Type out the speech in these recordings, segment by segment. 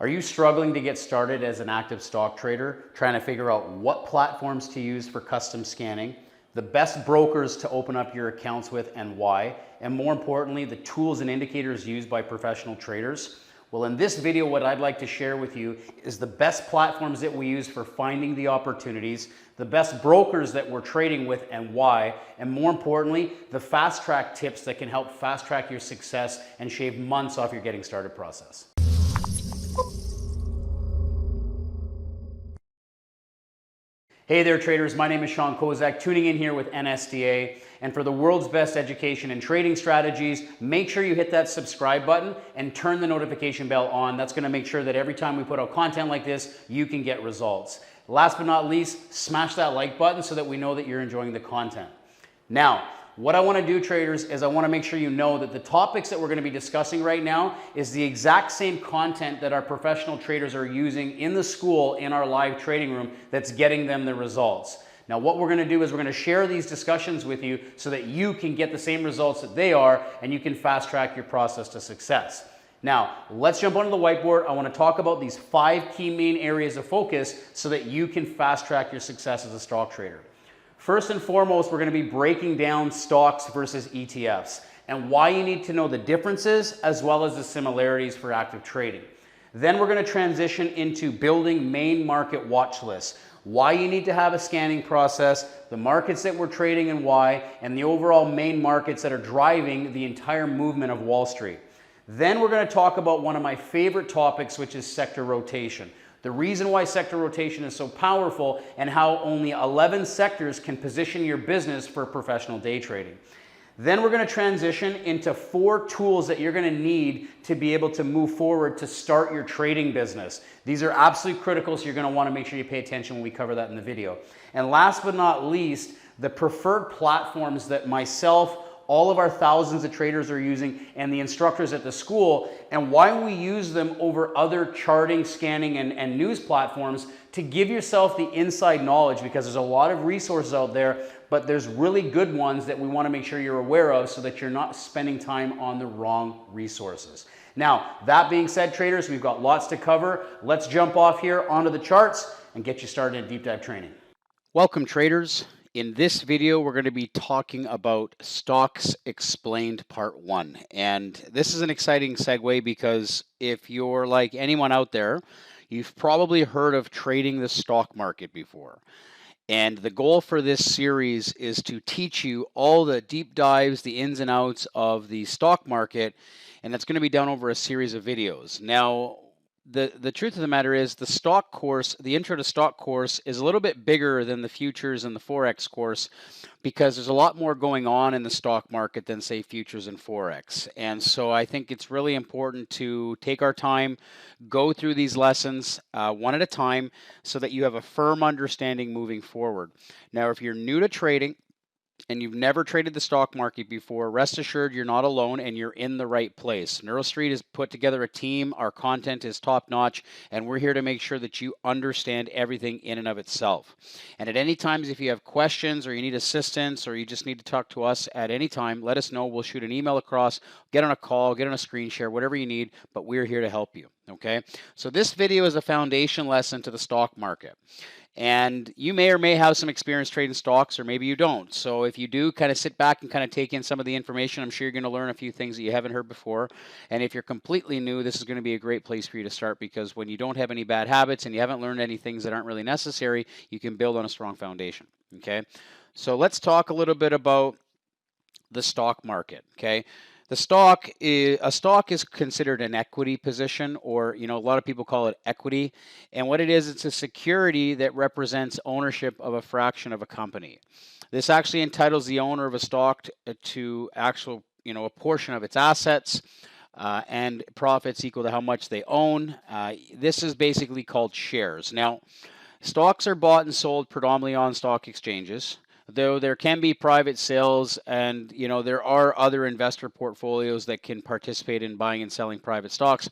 Are you struggling to get started as an active stock trader, trying to figure out what platforms to use for custom scanning, the best brokers to open up your accounts with and why, and more importantly, the tools and indicators used by professional traders? Well, in this video, what I'd like to share with you is the best platforms that we use for finding the opportunities, the best brokers that we're trading with and why, and more importantly, the fast track tips that can help fast track your success and shave months off your getting started process. Hey there traders, my name is Kozak, tuning in here with NSTA, and for the world's best education and trading strategies, make sure you hit that subscribe button and turn the notification bell on. That's going to make sure that every time we put out content like this, you can get results. Last but not least, smash that like button so that we know that you're enjoying the content. Now, what I want to do, traders, is I want to make sure you know that the topics that we're going to be discussing right now is the exact same content that our professional traders are using in the school in our live trading room that's getting them the results. Now, what we're going to do is we're going to share these discussions with you so that you can get the same results that they are and you can fast track your process to success. Now, let's jump onto the whiteboard. I want to talk about these 5 key main areas of focus so that you can fast track your success as a stock trader. First and foremost, we're going to be breaking down stocks versus ETFs and why you need to know the differences as well as the similarities for active trading. Then we're going to transition into building main market watch lists, why you need to have a scanning process, the markets that we're trading and why, and the overall main markets that are driving the entire movement of Wall Street. Then we're going to talk about one of my favorite topics, which is sector rotation. The reason why sector rotation is so powerful and how only 11 sectors can position your business for professional day trading. Then we're going to transition into 4 tools that you're going to need to be able to move forward to start your trading business. These are absolutely critical, so you're going to want to make sure you pay attention when we cover that in the video. And last but not least, the preferred platforms that myself, all of our thousands of traders are using, and the instructors at the school, and why we use them over other charting, scanning, and news platforms to give yourself the inside knowledge, because there's a lot of resources out there, but there's really good ones that we want to make sure you're aware of so that you're not spending time on the wrong resources. Now, that being said, traders, we've got lots to cover. Let's jump off here onto the charts and get you started in deep dive training. Welcome, traders. In this video, we're going to be talking about Stocks Explained Part 1. And this is an exciting segue because if you're like anyone out there, you've probably heard of trading the stock market before. And the goal for this series is to teach you all the deep dives, the ins and outs of the stock market, and that's going to be done over a series of videos. Now, the truth of the matter is the stock course, the intro to stock course, is a little bit bigger than the futures and the Forex course because there's a lot more going on in the stock market than, say, futures and Forex. And so I think it's really important to take our time, go through these lessons one at a time so that you have a firm understanding moving forward. Now, if you're new to trading, and you've never traded the stock market before, rest assured you're not alone and you're in the right place. NeuroStreet has put together a team, our content is top-notch, and we're here to make sure that you understand everything in and of itself. And at any times, if you have questions or you need assistance or you just need to talk to us at any time, let us know. We'll shoot an email across, get on a call, get on a screen share, whatever you need, but we're here to help you, okay? So this video is a foundation lesson to the stock market. And you may or may have some experience trading stocks, or maybe you don't. So if you do, kind of sit back and kind of take in some of the information. I'm sure you're going to learn a few things that you haven't heard before. And if you're completely new, this is going to be a great place for you to start, because when you don't have any bad habits and you haven't learned any things that aren't really necessary, you can build on a strong foundation, okay? So let's talk a little bit about the stock market, okay? A stock is considered an equity position, or, a lot of people call it equity. And what it is, it's a security that represents ownership of a fraction of a company. This actually entitles the owner of a stock to actual, a portion of its assets and profits equal to how much they own. This is basically called shares. Now, stocks are bought and sold predominantly on stock exchanges, though there can be private sales, and there are other investor portfolios that can participate in buying and selling private stocks.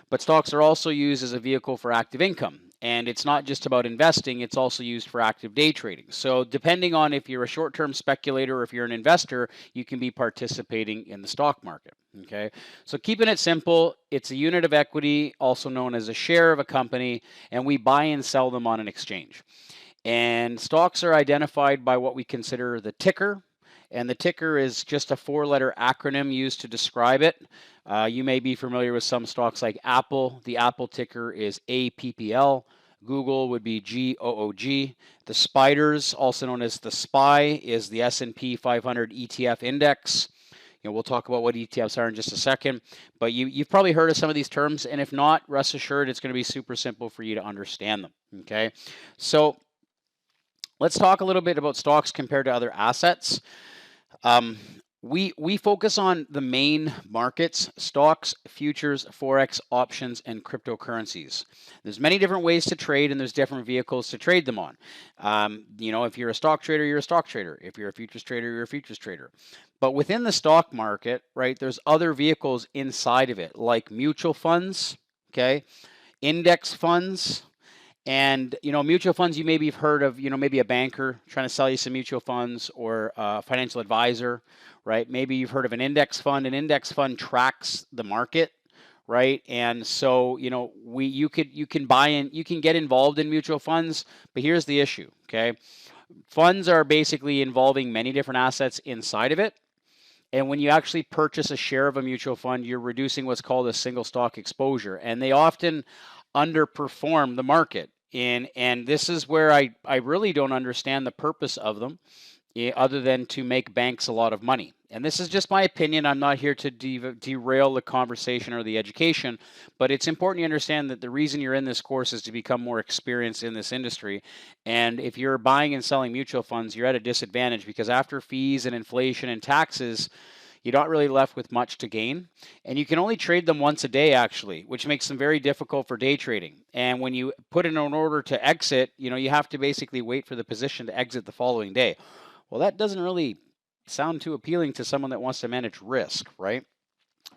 But stocks are also used as a vehicle for active income. And it's not just about investing, it's also used for active day trading. So depending on if you're a short-term speculator or if you're an investor, you can be participating in the stock market. Okay, so keeping it simple, it's a unit of equity, also known as a share of a company, and we buy and sell them on an exchange. And stocks are identified by what we consider the ticker. And the ticker is just a 4-letter acronym used to describe it. You may be familiar with some stocks like Apple. The Apple ticker is APPL. Google would be GOOG. The Spiders, also known as the SPY, is the S&P 500 ETF index. We'll talk about what ETFs are in just a second, but you've probably heard of some of these terms, and if not, rest assured it's going to be super simple for you to understand them. Okay, so let's talk a little bit about stocks compared to other assets. We focus on the main markets: stocks, futures, forex, options, and cryptocurrencies. There's many different ways to trade, and there's different vehicles to trade them on. If you're a stock trader, you're a stock trader. If you're a futures trader, you're a futures trader. But within the stock market, right, there's other vehicles inside of it, like mutual funds, okay, index funds. And, mutual funds, you maybe have heard of, maybe a banker trying to sell you some mutual funds, or a financial advisor, right? Maybe you've heard of an index fund. An index fund tracks the market, right? And so, you can buy in, you can get involved in mutual funds, but here's the issue, okay? Funds are basically involving many different assets inside of it. And when you actually purchase a share of a mutual fund, you're reducing what's called a single stock exposure. And they often underperform the market. And this is where I really don't understand the purpose of them, other than to make banks a lot of money. And this is just my opinion. I'm not here to derail the conversation or the education, but it's important you understand that the reason you're in this course is to become more experienced in this industry. And if you're buying and selling mutual funds, you're at a disadvantage, because after fees and inflation and taxes, you're not really left with much to gain. And you can only trade them once a day, actually, which makes them very difficult for day trading. And when you put in an order to exit, you have to basically wait for the position to exit the following day. Well, that doesn't really sound too appealing to someone that wants to manage risk, right?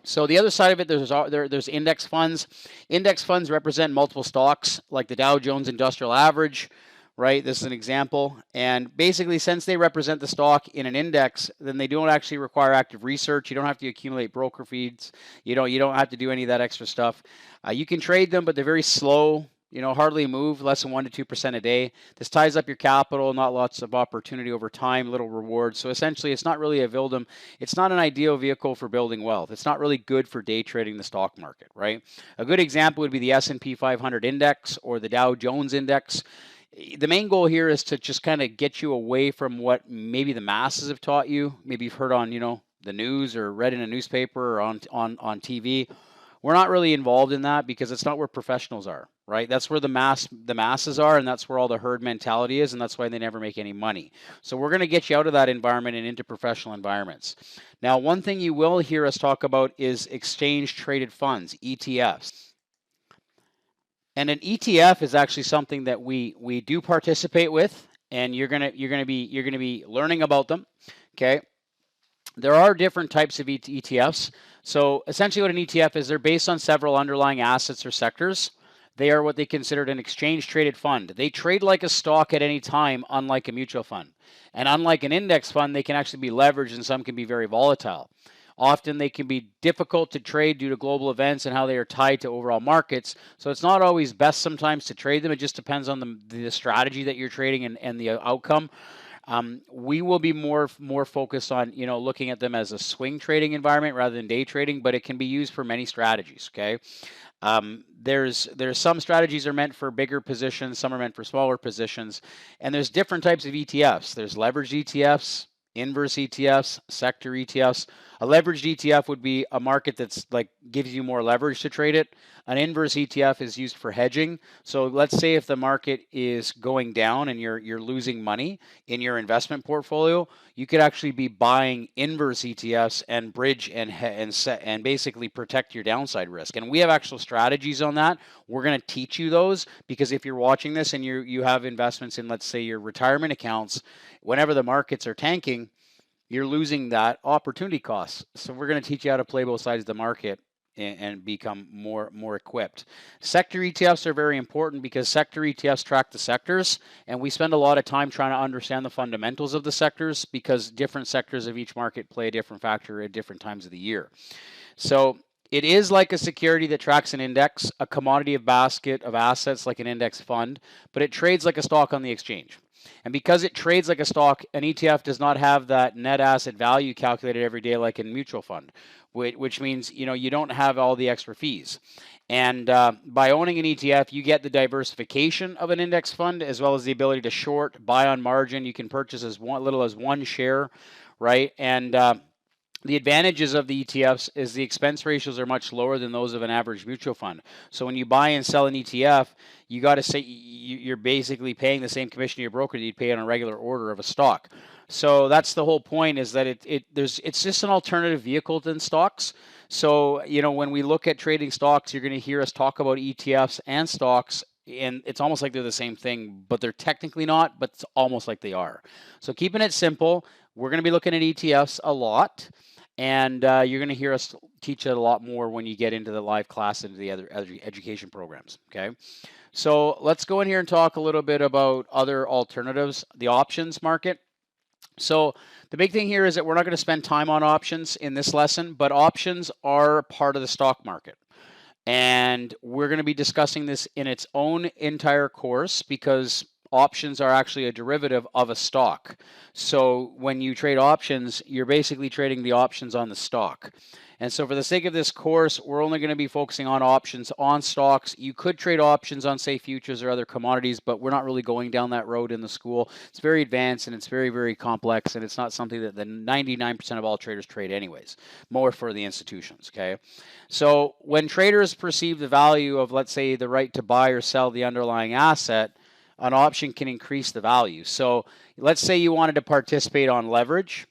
So the other side of it, there's index funds. Index funds represent multiple stocks, like the Dow Jones Industrial Average, right? This is an example. And basically, since they represent the stock in an index, then they don't actually require active research. You don't have to accumulate broker feeds. You don't have to do any of that extra stuff. You can trade them, but they're very slow. Hardly move, less than 1 to 2% a day. This ties up your capital, not lots of opportunity over time, little reward. So essentially, it's not really it's not an ideal vehicle for building wealth. It's not really good for day trading the stock market, right? A good example would be the S&P 500 index or the Dow Jones index. The main goal here is to just kind of get you away from what maybe the masses have taught you. Maybe you've heard on, the news or read in a newspaper or on TV. We're not really involved in that, because it's not where professionals are, right? That's where the masses are, and that's where all the herd mentality is, and that's why they never make any money. So we're going to get you out of that environment and into professional environments. Now, one thing you will hear us talk about is exchange traded funds, ETFs. And an ETF is actually something that we do participate with, and you're gonna be learning about them. Okay. There are different types of ETFs. So essentially what an ETF is, they're based on several underlying assets or sectors. They are what they considered an exchange traded fund. They trade like a stock at any time, unlike a mutual fund. And unlike an index fund, they can actually be leveraged, and some can be very volatile. Often they can be difficult to trade due to global events and how they are tied to overall markets. So it's not always best sometimes to trade them. It just depends on the strategy that you're trading and the outcome. We will be more focused on looking at them as a swing trading environment rather than day trading, but it can be used for many strategies. Okay, there's some strategies are meant for bigger positions, some are meant for smaller positions, and there's different types of ETFs. There's leveraged ETFs, inverse ETFs, sector ETFs. A leveraged ETF would be a market that's like gives you more leverage to trade it. An inverse ETF is used for hedging. So let's say if the market is going down and you're losing money in your investment portfolio, you could actually be buying inverse ETFs and bridge and basically protect your downside risk. And we have actual strategies on that. We're going to teach you those, because if you're watching this and you have investments in, let's say, your retirement accounts, whenever the markets are tanking, you're losing that opportunity cost. So we're going to teach you how to play both sides of the market and become more equipped. Sector ETFs are very important because sector ETFs track the sectors, and we spend a lot of time trying to understand the fundamentals of the sectors because different sectors of each market play a different factor at different times of the year. So it is like a security that tracks an index, a commodity of basket of assets like an index fund, but it trades like a stock on the exchange. And because it trades like a stock, an ETF does not have that net asset value calculated every day like in mutual fund, which means you don't have all the extra fees. And by owning an ETF, you get the diversification of an index fund as well as the ability to short, buy on margin. You can purchase as little as one share, right? And the advantages of the ETFs is the expense ratios are much lower than those of an average mutual fund. So when you buy and sell an ETF, you got to say you're basically paying the same commission to your broker that you'd pay on a regular order of a stock. So that's the whole point, is that it's just an alternative vehicle than stocks. So when we look at trading stocks, you're going to hear us talk about ETFs and stocks, and it's almost like they're the same thing, but they're technically not, but it's almost like they are. So keeping it simple, we're going to be looking at ETFs a lot. And you're going to hear us teach it a lot more when you get into the live class and the other education programs, okay? So let's go in here and talk a little bit about other alternatives, the options market. So the big thing here is that we're not going to spend time on options in this lesson, but options are part of the stock market. And we're going to be discussing this in its own entire course because options are actually a derivative of a stock. So when you trade options, you're basically trading the options on the stock. And so for the sake of this course, we're only going to be focusing on options on stocks. You could trade options on, say, futures or other commodities, but we're not really going down that road in the school. It's very advanced and it's very, very complex, and it's not something that the 99% of all traders trade anyways, more for the institutions, okay? So when traders perceive the value of, let's say, the right to buy or sell the underlying asset, an option can increase the value. So let's say you wanted to participate on leverage,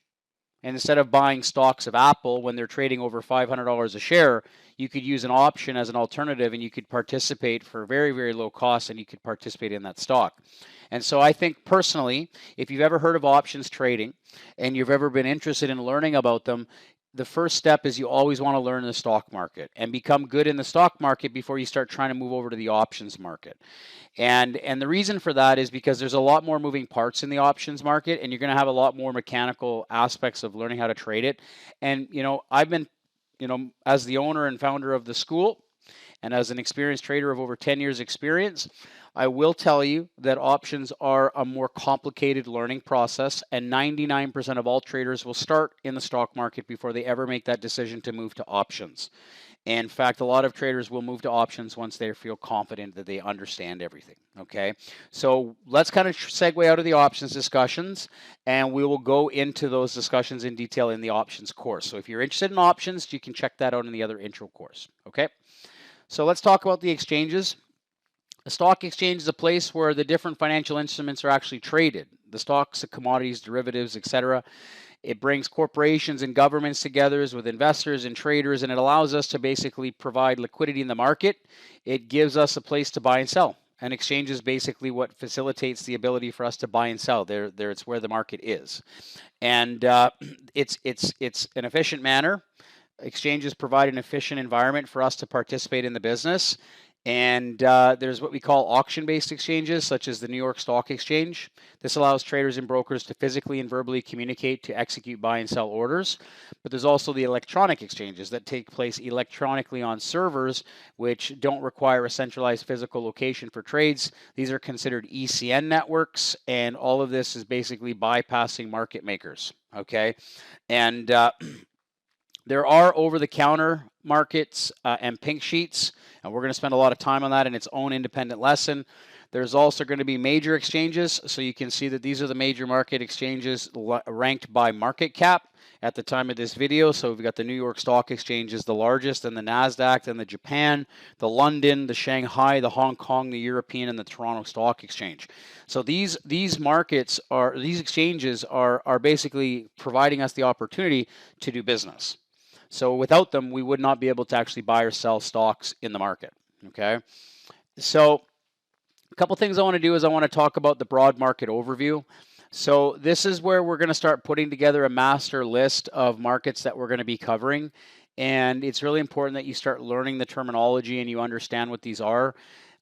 and instead of buying stocks of Apple when they're trading over $500 a share, you could use an option as an alternative, and you could participate for very, very low cost, and you could participate in that stock. And so I think personally, if you've ever heard of options trading and you've ever been interested in learning about them, the first step is you always want to learn the stock market and become good in the stock market before you start trying to move over to the options market. And the reason for that is because there's a lot more moving parts in the options market, and you're going to have a lot more mechanical aspects of learning how to trade it. And, I've been, as the owner and founder of the school and as an experienced trader of over 10 years experience, I will tell you that options are a more complicated learning process, and 99% of all traders will start in the stock market before they ever make that decision to move to options. In fact, a lot of traders will move to options once they feel confident that they understand everything, okay? So let's kind of segue out of the options discussions, and we will go into those discussions in detail in the options course. So if you're interested in options, you can check that out in the other intro course, okay? So let's talk about the exchanges. A stock exchange is a place where the different financial instruments are actually traded. The stocks, the commodities, derivatives, etc. It brings corporations and governments together with investors and traders, and it allows us to basically provide liquidity in the market. It gives us a place to buy and sell. An exchange is basically what facilitates the ability for us to buy and sell. There, it's where the market is, and it's an efficient manner. Exchanges provide an efficient environment for us to participate in the business. And there's what we call auction-based exchanges, such as the New York Stock Exchange. This allows traders and brokers to physically and verbally communicate to execute buy and sell orders. But there's also the electronic exchanges that take place electronically on servers, which don't require a centralized physical location for trades. These are considered ECN networks, and all of this is basically bypassing market makers, okay? And there are over-the-counter markets and pink sheets, and we're going to spend a lot of time on that in its own independent lesson. There's also going to be major exchanges, so you can see that these are the major market exchanges ranked by market cap at the time of this video. So we've got the New York Stock Exchange is the largest, then the NASDAQ, then the Japan, the London, the Shanghai, the Hong Kong, the European, and the Toronto Stock Exchange. So these exchanges are basically providing us the opportunity to do business. So without them, we would not be able to actually buy or sell stocks in the market, okay? So a couple things I want to do is I want to talk about the broad market overview. So this is where we're going to start putting together a master list of markets that we're going to be covering. and it's really important that you start learning the terminology and you understand what these are.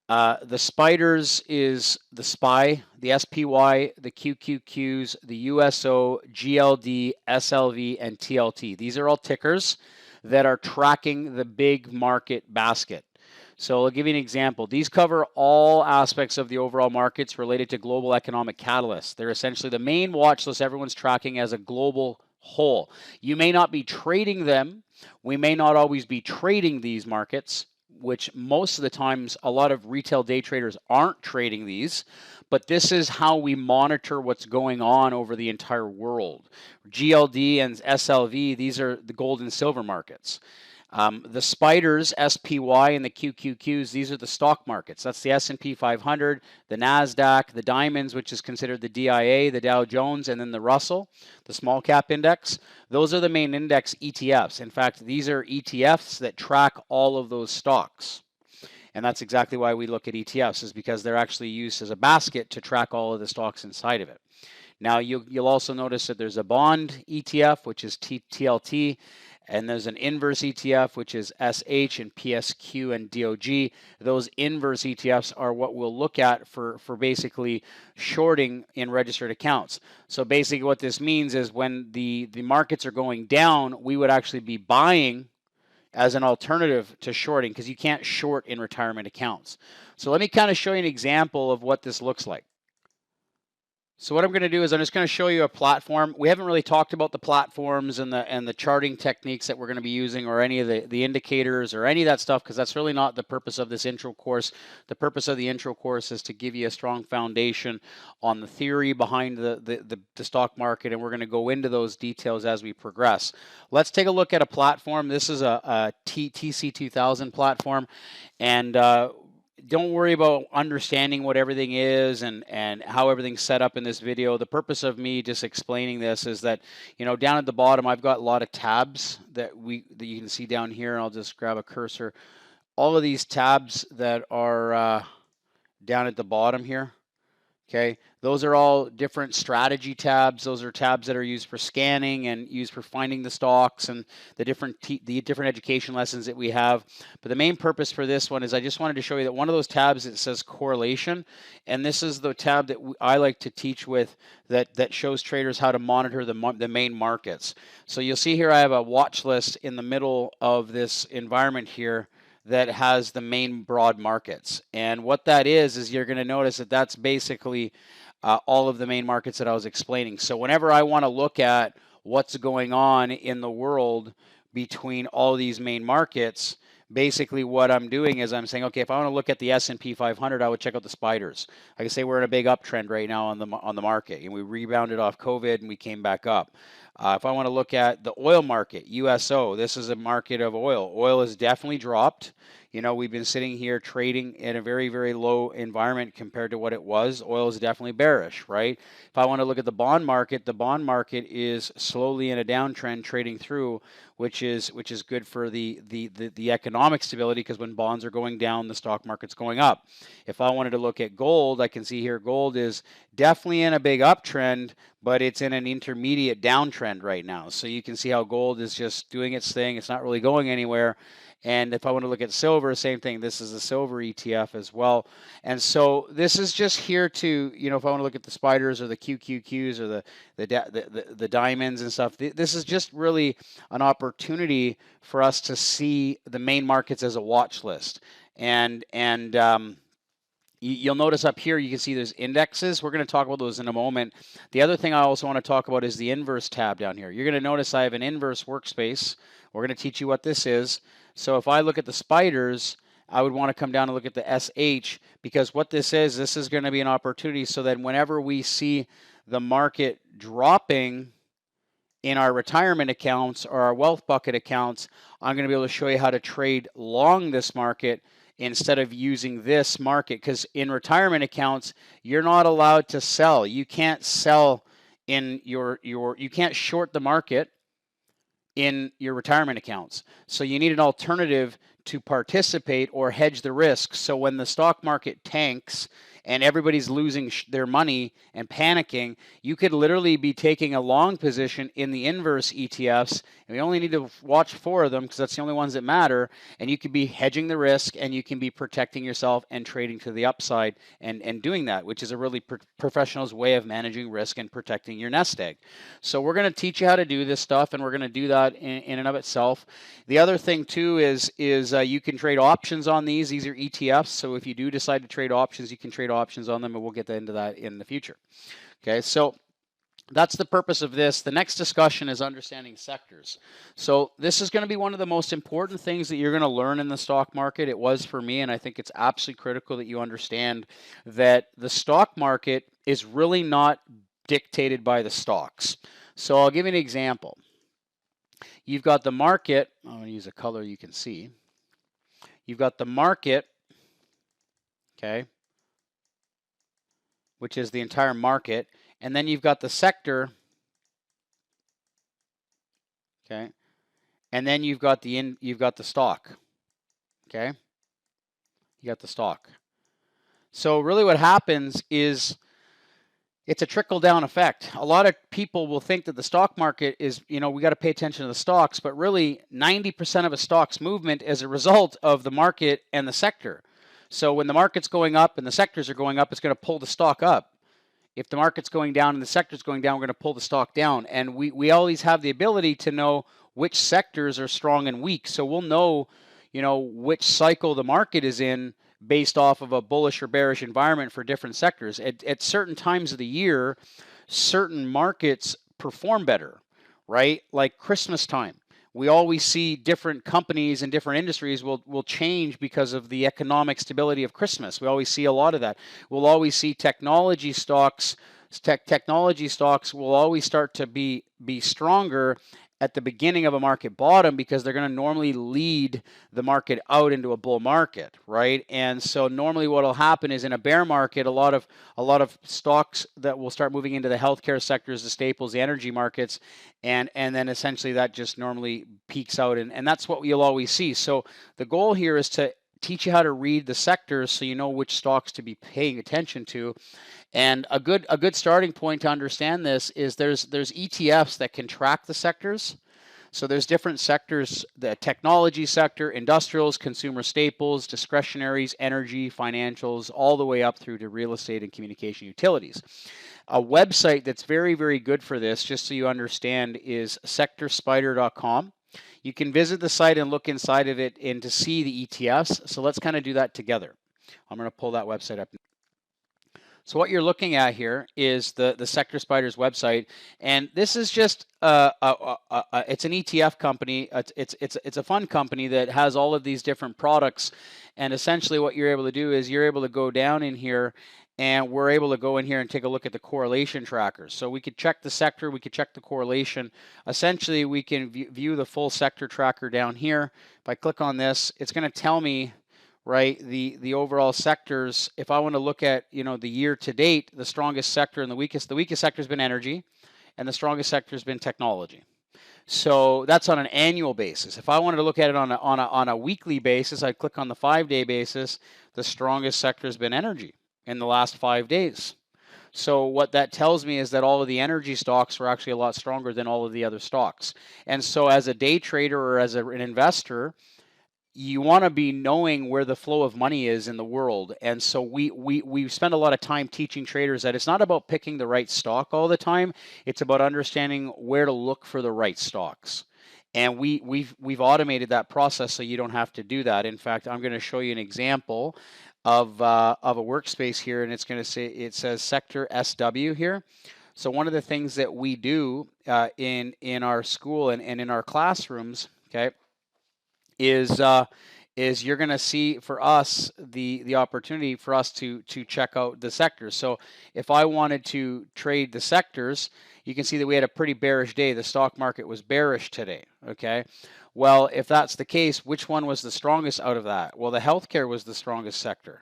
The spiders is the SPY, the SPY, the QQQs, the USO, GLD, SLV, and TLT. These are all tickers that are tracking the big market basket. So I'll give you an example. These cover all aspects of the overall markets related to global economic catalysts. They're essentially the main watch list everyone's tracking as a global whole. You may not be trading them. We may not always be trading these markets, which most of the times a lot of retail day traders aren't trading these, but this is how we monitor what's going on over the entire world. GLD and SLV, these are the gold and silver markets. The spiders, SPY, and the QQQs, these are the stock markets. That's the S&P 500, the NASDAQ, the diamonds, which is considered the DIA, the Dow Jones, and then the Russell, the small cap index. Those are the main index ETFs. In fact, these are ETFs that track all of those stocks. And that's exactly why we look at ETFs, is because they're actually used as a basket to track all of the stocks inside of it. Now, you'll also notice that there's a bond ETF, which is TLT, and there's an inverse ETF, which is SH and PSQ and DOG. Those inverse ETFs are what we'll look at for basically shorting in registered accounts. So basically what this means is when the markets are going down, we would actually be buying as an alternative to shorting, because you can't short in retirement accounts. So let me kind of show you an example of what this looks like. So what I'm going to do is I'm just going to show you a platform. We haven't really talked about the platforms and the charting techniques that we're going to be using, or any of the indicators or any of that stuff, because that's really not the purpose of this intro course. The purpose of the intro course is to give you a strong foundation on the theory behind the stock market, and we're going to go into those details as we progress. Let's take a look at a platform. This is a TC2000 platform, and don't worry about understanding what everything is and how everything's set up in this video. The purpose of me just explaining this is that, you know, down at the bottom, I've got a lot of tabs that you can see down here. And I'll just grab a cursor. All of these tabs that are down at the bottom here. Okay, those are all different strategy tabs. Those are tabs that are used for scanning and used for finding the stocks and the different education lessons that we have. But the main purpose for this one is I just wanted to show you that one of those tabs, it says correlation, and this is the tab that I like to teach with that shows traders how to monitor the main markets. So you'll see here I have a watch list in the middle of this environment here that has the main broad markets. And what that is you're going to notice that that's basically all of the main markets that I was explaining. So whenever I want to look at what's going on in the world between all these main markets, basically what I'm doing is I'm saying, okay, if I want to look at the S&P 500, I would check out the spiders. I can say we're in a big uptrend right now on the market, and we rebounded off COVID and we came back up. If I want to look at the oil market, USO, this is a market of oil. Oil has definitely dropped. You know, we've been sitting here trading in a very, very low environment compared to what it was. Oil is definitely bearish, right? If I want to look at the bond market is slowly in a downtrend trading through, which is good for the economic stability, because when bonds are going down, the stock market's going up. If I wanted to look at gold, I can see here gold is definitely in a big uptrend, but it's in an intermediate downtrend right now. So you can see how gold is just doing its thing. It's not really going anywhere. And if I want to look at silver, same thing. This is a silver ETF as well. And so this is just here to, you know, if I want to look at the spiders or the QQQs or the diamonds and stuff, this is just really an opportunity for us to see the main markets as a watch list. And you'll notice up here, you can see there's indexes. We're going to talk about those in a moment. The other thing I also want to talk about is the inverse tab down here. You're going to notice I have an inverse workspace. We're going to teach you what this is. So if I look at the spiders, I would want to come down and look at the SH, because what this is going to be an opportunity so that whenever we see the market dropping in our retirement accounts or our wealth bucket accounts, I'm going to be able to show you how to trade long this market instead of using this market, because in retirement accounts, you're not allowed to sell. You can't sell in you can't short the market in your retirement accounts. So you need an alternative to participate or hedge the risk. So when the stock market tanks and everybody's losing their money and panicking, you could literally be taking a long position in the inverse ETFs, and we only need to watch 4 of them because that's the only ones that matter, and you could be hedging the risk, and you can be protecting yourself and trading to the upside and doing that, which is a really professional's way of managing risk and protecting your nest egg. So we're going to teach you how to do this stuff, and we're going to do that in and of itself. The other thing too is you can trade options on these. These are ETFs, so if you do decide to trade options, you can trade options on them, and we'll get into that in the future. Okay, so that's the purpose of this. The next discussion is understanding sectors. So this is going to be one of the most important things that you're going to learn in the stock market. It was for me, and I think it's absolutely critical that you understand that the stock market is really not dictated by the stocks. So I'll give you an example. You've got the market. I'm going to use a color you can see. You've got the market, okay, which is the entire market, and then you've got the sector, okay, and then you've got the stock, okay. You got the stock. So really, what happens is it's a trickle-down effect. A lot of people will think that the stock market is, we got to pay attention to the stocks, but really 90% of a stock's movement is a result of the market and the sector. So when the market's going up and the sectors are going up, it's going to pull the stock up. If the market's going down and the sector's going down, we're going to pull the stock down. And we always have the ability to know which sectors are strong and weak. So we'll know, which cycle the market is in based off of a bullish or bearish environment for different sectors. At certain times of the year, certain markets perform better, right? Like Christmas time. We always see different companies and different industries will change because of the economic stability of Christmas. We always see a lot of that. We'll always see technology stocks. Technology stocks will always start to be stronger at the beginning of a market bottom because they're going to normally lead the market out into a bull market, right? And so normally what will happen is in a bear market, a lot of stocks that will start moving into the healthcare sectors, the staples, the energy markets, and then essentially that just normally peaks out, and that's what you'll always see. So the goal here is to teach you how to read the sectors so you know which stocks to be paying attention to. And a good starting point to understand this is there's ETFs that can track the sectors. So there's different sectors: the technology sector, industrials, consumer staples, discretionaries, energy, financials, all the way up through to real estate and communication utilities. A website that's very, very good for this, just so you understand, is sectorspider.com. You can visit the site and look inside of it and to see the ETFs. So let's kind of do that together. I'm going to pull that website up. So what you're looking at here is the Sector Spiders website, and this is just it's an ETF company. It's a fund company that has all of these different products, and essentially what you're able to do is you're able to go down in here, and we're able to go in here and take a look at the correlation trackers. So we could check the sector, we could check the correlation. Essentially, we can view the full sector tracker down here. If I click on this, it's going to tell me, right, the overall sectors. If I want to look at, the year to date, the strongest sector and the weakest sector has been energy, and the strongest sector has been technology. So that's on an annual basis. If I wanted to look at it on a weekly basis, I'd click on the 5-day basis. The strongest sector has been energy in the last 5 days. So what that tells me is that all of the energy stocks were actually a lot stronger than all of the other stocks. And so as a day trader or as an investor, you want to be knowing where the flow of money is in the world. And so we spend a lot of time teaching traders that it's not about picking the right stock all the time. It's about understanding where to look for the right stocks. And we've automated that process so you don't have to do that. In fact, I'm going to show you an example of a workspace here, and it says Sector SW here. So one of the things that we do in our school and in our classrooms, okay, is you're going to see for us the opportunity for us to check out the sectors. So if I wanted to trade the sectors, you can see that we had a pretty bearish day. The stock market was bearish today, okay? Well, if that's the case, which one was the strongest out of that? Well, the healthcare was the strongest sector.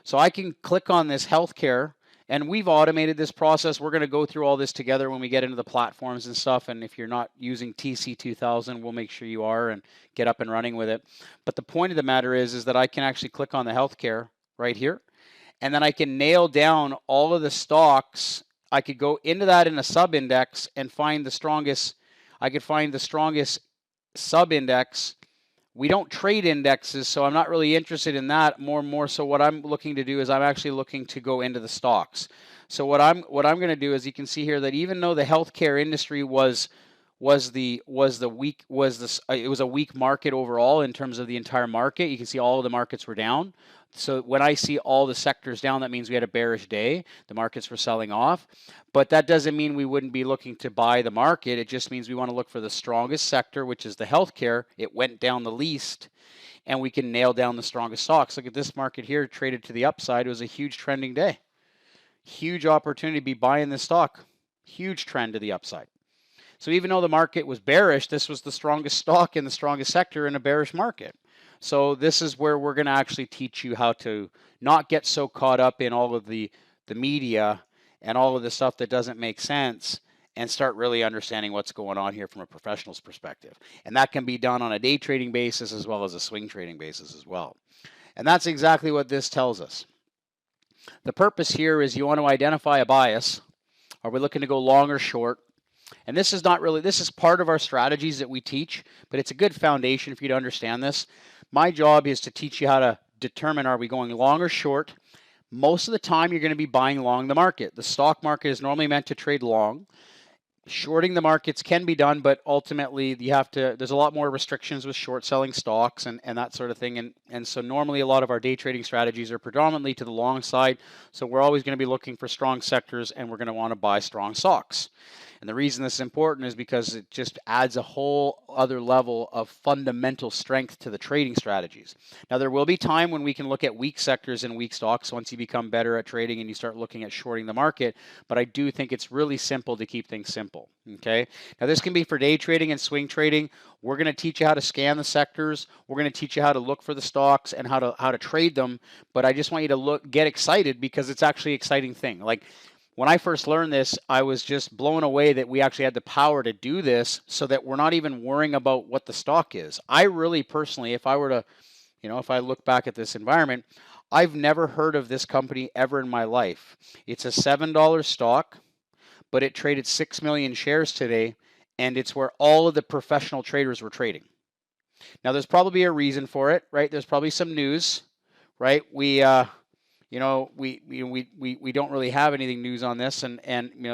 So I can click on this healthcare, and we've automated this process. We're going to go through all this together when we get into the platforms and stuff. And if you're not using TC2000, we'll make sure you are and get up and running with it. But the point of the matter is that I can actually click on the healthcare right here. and then I can nail down all of the stocks. I could go into that in a sub-index and find the strongest. I could find the strongest sub-index. We don't trade indexes, so I'm not really interested in that. More so what I'm looking to do is I'm actually looking to go into the stocks. So what I'm going to do is, you can see here that even though the healthcare industry it was a weak market overall in terms of the entire market. You can see all of the markets were down. So when I see all the sectors down, that means we had a bearish day. The markets were selling off. But that doesn't mean we wouldn't be looking to buy the market. It just means we want to look for the strongest sector, which is the healthcare. It went down the least, and we can nail down the strongest stocks. Look at this market here, traded to the upside. It was a huge trending day. Huge opportunity to be buying this stock. Huge trend to the upside. So even though the market was bearish, this was the strongest stock in the strongest sector in a bearish market. So this is where we're going to actually teach you how to not get so caught up in all of the media and all of the stuff that doesn't make sense, and start really understanding what's going on here from a professional's perspective. And that can be done on a day trading basis as well as a swing trading basis as well. And that's exactly what this tells us. The purpose here is you want to identify a bias. Are we looking to go long or short? And this is not really, this is part of our strategies that we teach, but it's a good foundation for you to understand this. My job is to teach you how to determine, are we going long or short? Most of the time, you're going to be buying long the market. The stock market is normally meant to trade long. Shorting the markets can be done, but ultimately there's a lot more restrictions with short selling stocks and that sort of thing. And so normally a lot of our day trading strategies are predominantly to the long side. So we're always going to be looking for strong sectors, and we're going to want to buy strong stocks. And the reason this is important is because it just adds a whole other level of fundamental strength to the trading strategies. Now, there will be time when we can look at weak sectors and weak stocks once you become better at trading and you start looking at shorting the market. But I do think it's really simple to keep things simple. Okay. Now, this can be for day trading and swing trading. We're going to teach you how to scan the sectors. We're going to teach you how to look for the stocks and how to trade them. But I just want you to get excited, because it's actually an exciting thing. Like, when I first learned this, I was just blown away that we actually had the power to do this, so that we're not even worrying about what the stock is. I really personally, if I were to, if I look back at this environment, I've never heard of this company ever in my life. It's a $7 stock, but it traded 6 million shares today, and it's where all of the professional traders were trading. Now, there's probably a reason for it, right? There's probably some news, right? We don't really have anything news on this, and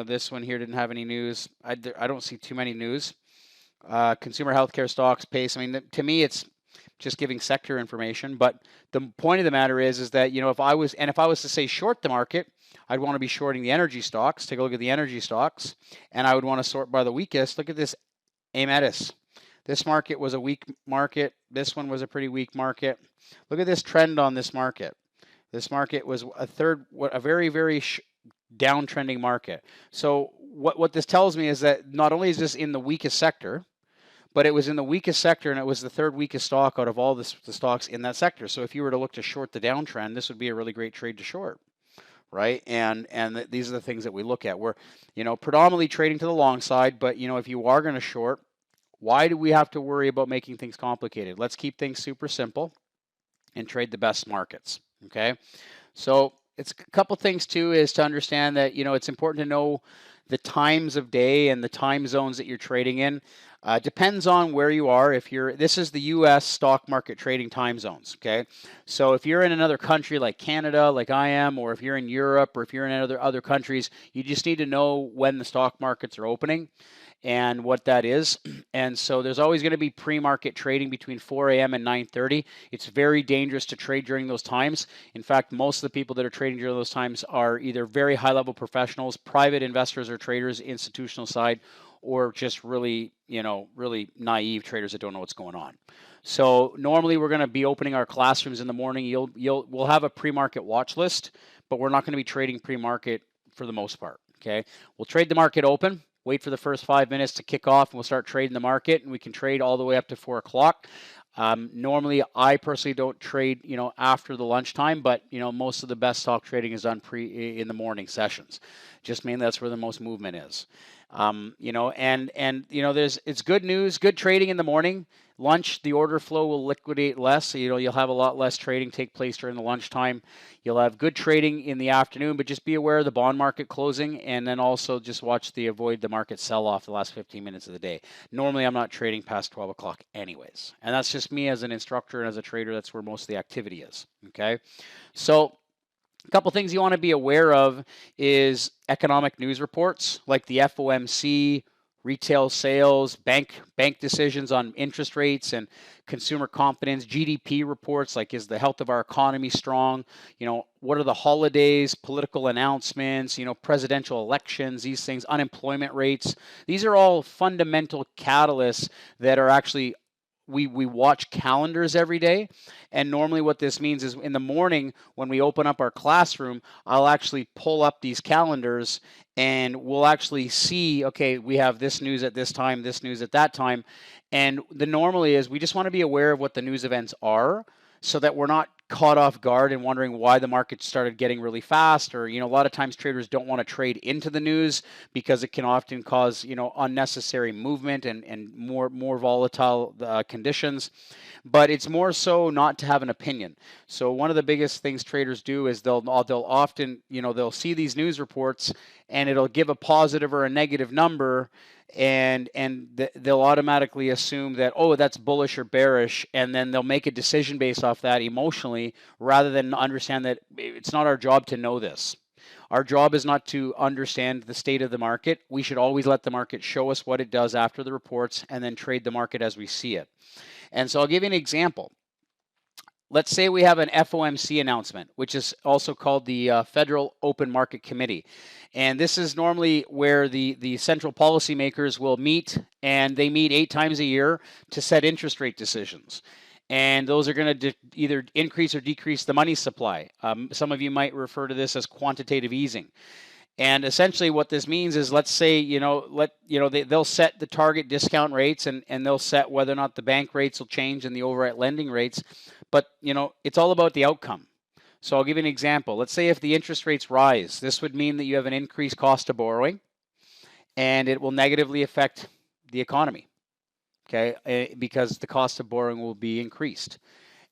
this one here didn't have any news. I don't see too many news. Consumer healthcare stocks, pace. I mean, to me, it's just giving sector information. But the point of the matter is that if I was to say short the market, I'd want to be shorting the energy stocks. Take a look at the energy stocks, and I would want to sort by the weakest. Look at this, Aemetis. This market was a weak market. This one was a pretty weak market. Look at this trend on this market. This market was a very, very downtrending market. So what this tells me is that not only is this in the weakest sector, but it was in the weakest sector, and it was the third weakest stock out of all the stocks in that sector. So if you were to look to short the downtrend, this would be a really great trade to short, right? And these are the things that we look at. We're predominantly trading to the long side, but if you are going to short, why do we have to worry about making things complicated? Let's keep things super simple and trade the best markets. Okay, so it's a couple things too, is to understand that it's important to know the times of day and the time zones that you're trading in. Depends on where you are. This is the U.S. stock market trading time zones. Okay, so if you're in another country like Canada, like I am, or if you're in Europe, or if you're in other countries, you just need to know when the stock markets are opening and what that is. And so there's always going to be pre-market trading between 4 a.m. and 9:30. It's very dangerous to trade during those times. In fact, most of the people that are trading during those times are either very high-level professionals, private investors or traders, institutional side, or just really, really naive traders that don't know what's going on. So normally we're going to be opening our classrooms in the morning. We'll have a pre-market watch list, but we're not going to be trading pre-market for the most part. Okay, we'll trade the market open. Wait for the first 5 minutes to kick off, and we'll start trading the market, and we can trade all the way up to 4 o'clock. Normally, I personally don't trade, after the lunchtime, but most of the best stock trading is done in the morning sessions. Just mainly that's where the most movement is. You know, and you know, it's good news, good trading in the morning. Lunch, the order flow will liquidate less, so you know you'll have a lot less trading take place during the lunchtime. You'll have good trading in the afternoon, but just be aware of the bond market closing, and then also just avoid the market sell off the last 15 minutes of the day. Normally, I'm not trading past 12 o'clock anyways, and that's just me as an instructor and as a trader. That's where most of the activity is. Okay, so a couple things you want to be aware of is economic news reports like the FOMC, retail sales, bank decisions on interest rates and consumer confidence, GDP reports like is the health of our economy strong, you know, what are the holidays, political announcements, you know, presidential elections, these things, unemployment rates. These are all fundamental catalysts that are actually we watch calendars every day, and normally what this means is in the morning when we open up our classroom, I'll actually pull up these calendars and we'll actually see, okay, we have this news at this time, this news at that time, and the normally is we just want to be aware of what the news events are so that we're not caught off guard and wondering why the market started getting really fast, or you know, a lot of times traders don't want to trade into the news because it can often cause, you know, unnecessary movement and more volatile conditions. But it's more so not to have an opinion. So one of the biggest things traders do is they'll often, you know, they'll see these news reports and it'll give a positive or a negative number, and they'll automatically assume that, oh, that's bullish or bearish, and then they'll make a decision based off that emotionally rather than understand that it's not our job to know this. Our job is not to understand the state of the market. We should always let the market show us what it does after the reports and then trade the market as we see it. And so I'll give you an example. Let's say we have an FOMC announcement, which is also called the Federal Open Market Committee. And this is normally where the central policymakers will meet, and they meet 8 times a year to set interest rate decisions. And those are going to either increase or decrease the money supply. Some of you might refer to this as quantitative easing. And essentially what this means is, let's say, they'll set the target discount rates and they'll set whether or not the bank rates will change and the overnight lending rates. But, you know, it's all about the outcome. So I'll give you an example. Let's say if the interest rates rise, this would mean that you have an increased cost of borrowing and it will negatively affect the economy, okay, because the cost of borrowing will be increased.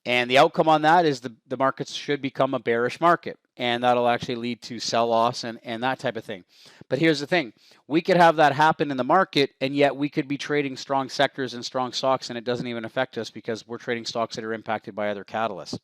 And the outcome on that is the markets should become a bearish market, and that'll actually lead to sell-offs and that type of thing. But here's the thing. We could have that happen in the market, and yet we could be trading strong sectors and strong stocks, and it doesn't even affect us because we're trading stocks that are impacted by other catalysts.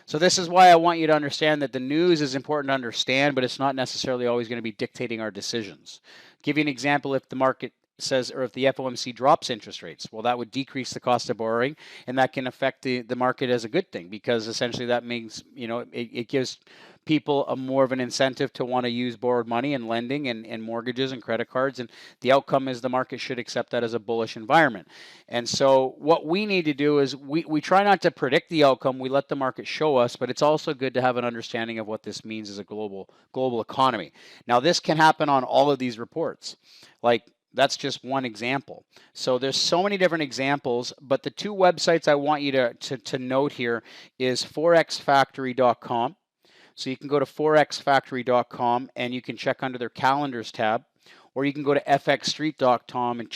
So this is why I want you to understand that the news is important to understand, but it's not necessarily always going to be dictating our decisions. I'll give you an example. If the market says, or if the FOMC drops interest rates, well, that would decrease the cost of borrowing, and that can affect the market as a good thing, because essentially that means, you know, it gives people a more of an incentive to want to use borrowed money and lending and mortgages and credit cards, and the outcome is the market should accept that as a bullish environment. And so what we need to do is we try not to predict the outcome, we let the market show us, but it's also good to have an understanding of what this means as a global economy. Now, this can happen on all of these reports. Like, that's just one example. So there's so many different examples, but the 2 websites I want you to note here is forexfactory.com. So you can go to forexfactory.com and you can check under their calendars tab, or you can go to fxstreet.com and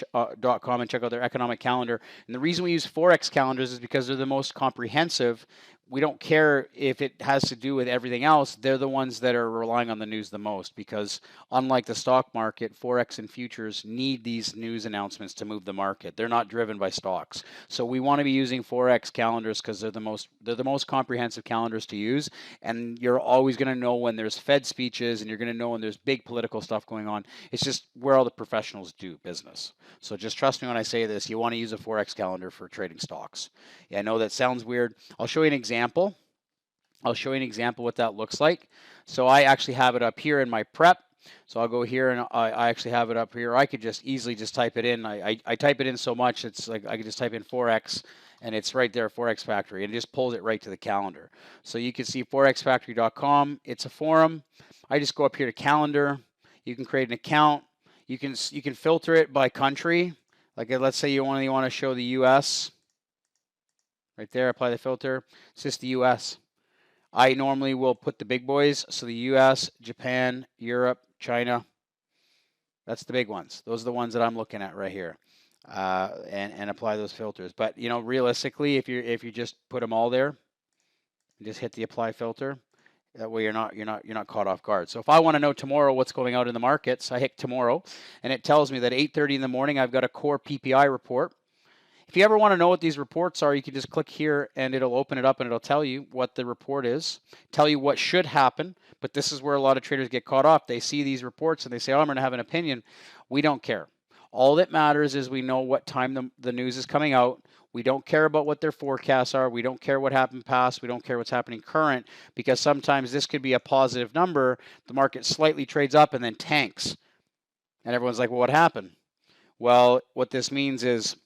check out their economic calendar. And the reason we use Forex calendars is because they're the most comprehensive. We don't care if it has to do with everything else. They're the ones that are relying on the news the most, because unlike the stock market, Forex and futures need these news announcements to move the market. They're not driven by stocks. So we want to be using Forex calendars because they're the most comprehensive calendars to use. And you're always going to know when there's Fed speeches, and you're going to know when there's big political stuff going on. It's just where all the professionals do business. So just trust me when I say this. You want to use a Forex calendar for trading stocks. Yeah, I know that sounds weird. I'll show you an example. I'll show you an example what that looks like. So I actually have it up here in my prep. So I'll go here and I actually have it up here. I could just easily just type it in. I type it in so much, it's like I could just type in Forex and it's right there, Forex Factory, and it just pulls it right to the calendar. So you can see forexfactory.com. It's a forum. I just go up here to calendar. You can create an account. You can filter it by country. Like, let's say you only want to show the US. Right there, apply the filter. It's just the US. I normally will put the big boys, so the US, Japan, Europe, China, That's the big ones. Those are the ones that I'm looking at right here, and apply those filters. But you know, realistically, if you just put them all there, just hit the apply filter. That way you're not caught off guard. So if I want to know tomorrow what's going out in the markets, I hit tomorrow, and it tells me that 8:30 in the morning I've got a core PPI report. If you ever want to know what these reports are, you can just click here and it'll open it up and it'll tell you what the report is, tell you what should happen. But this is where a lot of traders get caught off. They see these reports and they say, oh, I'm going to have an opinion. We don't care. All that matters is we know what time the news is coming out. We don't care about what their forecasts are. We don't care what happened past. We don't care what's happening current, because sometimes this could be a positive number. The market slightly trades up and then tanks. And everyone's like, well, what happened? Well, what this means is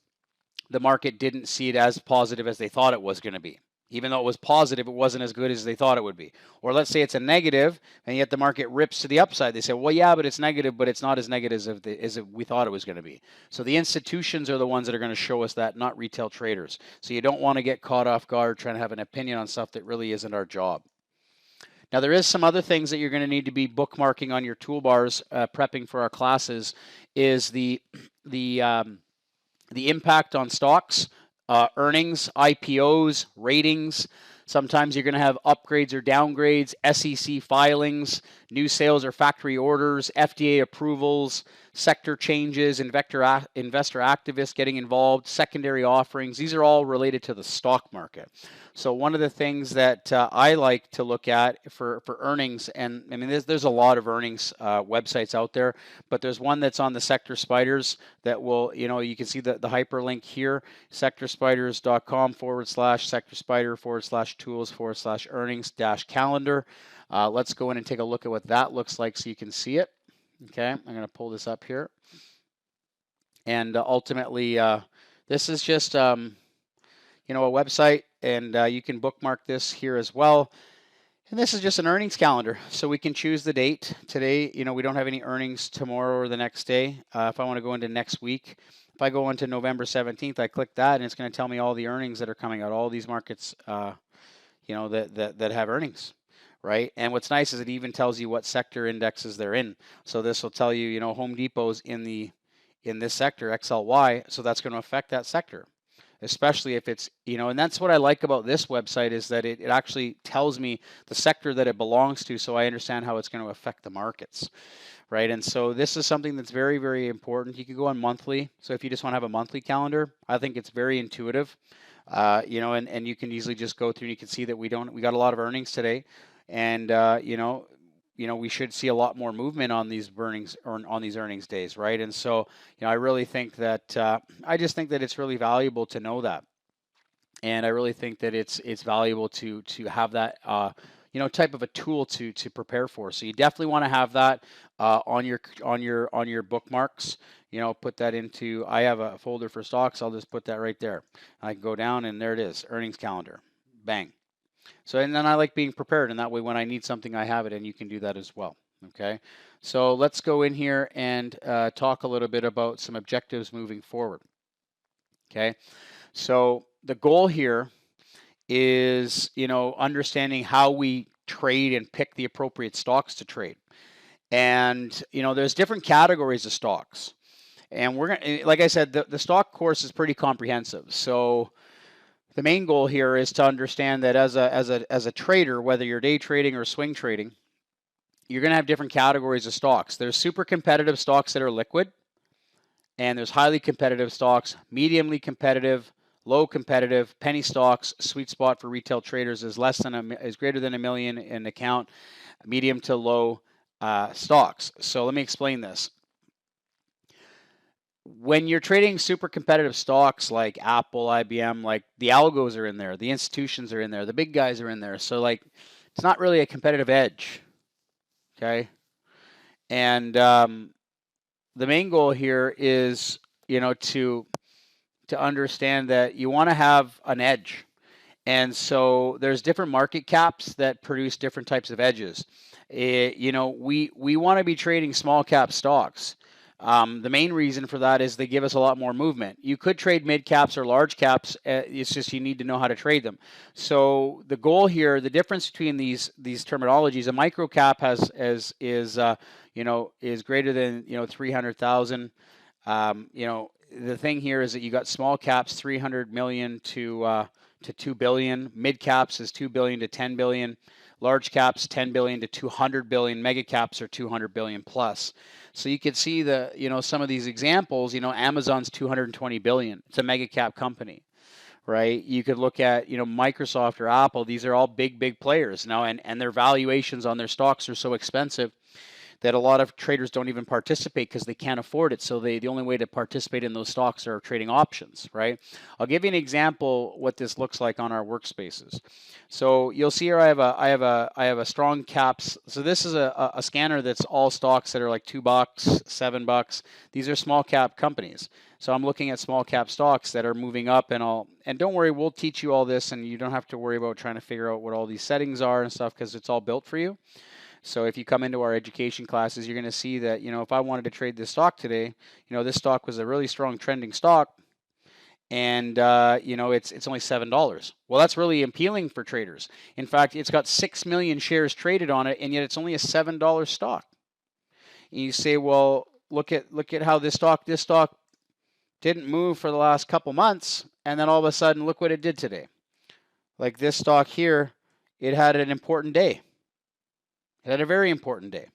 the market didn't see it as positive as they thought it was going to be. Even though it was positive, it wasn't as good as they thought it would be. Or let's say it's a negative, and yet the market rips to the upside. They say, well, yeah, but it's negative, but it's not as negative as we thought it was going to be. So the institutions are the ones that are going to show us that, not retail traders. So you don't want to get caught off guard trying to have an opinion on stuff that really isn't our job. Now, there is some other things that you're going to need to be bookmarking on your toolbars, prepping for our classes, is the impact on stocks, earnings, IPOs, ratings. Sometimes you're going to have upgrades or downgrades, SEC filings, new sales or factory orders, FDA approvals, sector changes, investor activists getting involved, secondary offerings. These are all related to the stock market. So one of the things that I like to look at for earnings, and I mean, there's a lot of earnings websites out there, but there's one that's on the Sector Spiders that will, you can see the hyperlink here, sectorspiders.com/sectorspider/tools/earnings-calendar. Let's go in and take a look at what that looks like so you can see it. Okay, I'm going to pull this up here. And ultimately, this is just, a website, and you can bookmark this here as well. And this is just an earnings calendar. So we can choose the date. Today, we don't have any earnings tomorrow or the next day. If I want to go into next week, if I go into November 17th, I click that, and it's going to tell me all the earnings that are coming out, all these markets, that have earnings. Right, and what's nice is it even tells you what sector indexes they're in. So this will tell you, Home Depot's in this sector XLY, so that's going to affect that sector, especially if it's, and that's what I like about this website, is that it actually tells me the sector that it belongs to, so I understand how it's going to affect the markets, right? And so this is something that's very, very important. You can go on monthly. So if you just want to have a monthly calendar, I think it's very intuitive, and you can easily just go through and you can see that we got a lot of earnings today. And we should see a lot more movement on these earnings days, right? And so, I really think that I just think that it's really valuable to know that, and I really think that it's valuable to have that type of a tool to prepare for. So you definitely want to have that on your bookmarks. Put that into. I have a folder for stocks. I'll just put that right there. I can go down, and there it is, earnings calendar. Bang. So, and then I like being prepared, and that way when I need something, I have it, and you can do that as well. Okay, so let's go in here and talk a little bit about some objectives moving forward. Okay, so the goal here is, understanding how we trade and pick the appropriate stocks to trade. And, there's different categories of stocks. And we're going to, like I said, the stock course is pretty comprehensive. So the main goal here is to understand that as a trader, whether you're day trading or swing trading, you're going to have different categories of stocks. There's super competitive stocks that are liquid, and there's highly competitive stocks, mediumly competitive, low competitive, penny stocks. Sweet spot for retail traders is greater than $1 million in account, medium to low stocks. So let me explain this. When you're trading super competitive stocks like Apple, IBM, like the algos are in there, the institutions are in there, the big guys are in there. So it's not really a competitive edge. Okay. And the main goal here is, to understand that you want to have an edge. And so there's different market caps that produce different types of edges. We want to be trading small cap stocks. The main reason for that is they give us a lot more movement. You could trade mid caps or large caps. It's just you need to know how to trade them. So the goal here, the difference between these terminologies, a micro cap is greater than 300,000. The thing here is that you got small caps 300 million to 2 billion. Mid caps is 2 billion to 10 billion. Large caps 10 billion to 200 billion. Mega caps are 200 billion plus. So you could see some of these examples. Amazon's 220 billion. It's a mega cap company, right? You could look at Microsoft or Apple. These are all big players now, and their valuations on their stocks are so expensive that a lot of traders don't even participate because they can't afford it. So the only way to participate in those stocks are trading options, right? I'll give you an example what this looks like on our workspaces. So you'll see here I have a strong caps. So this is a scanner that's all stocks that are like $2, $7. These are small cap companies. So I'm looking at small cap stocks that are moving up, and don't worry, we'll teach you all this, and you don't have to worry about trying to figure out what all these settings are and stuff because it's all built for you. So if you come into our education classes, you're going to see that, if I wanted to trade this stock today, this stock was a really strong trending stock, and it's only $7. Well, that's really appealing for traders. In fact, it's got 6 million shares traded on it, and yet it's only a $7 stock. And you say, well, look at how this stock didn't move for the last couple months, and then all of a sudden, look what it did today. Like this stock here, it had an important day. It had a very important day.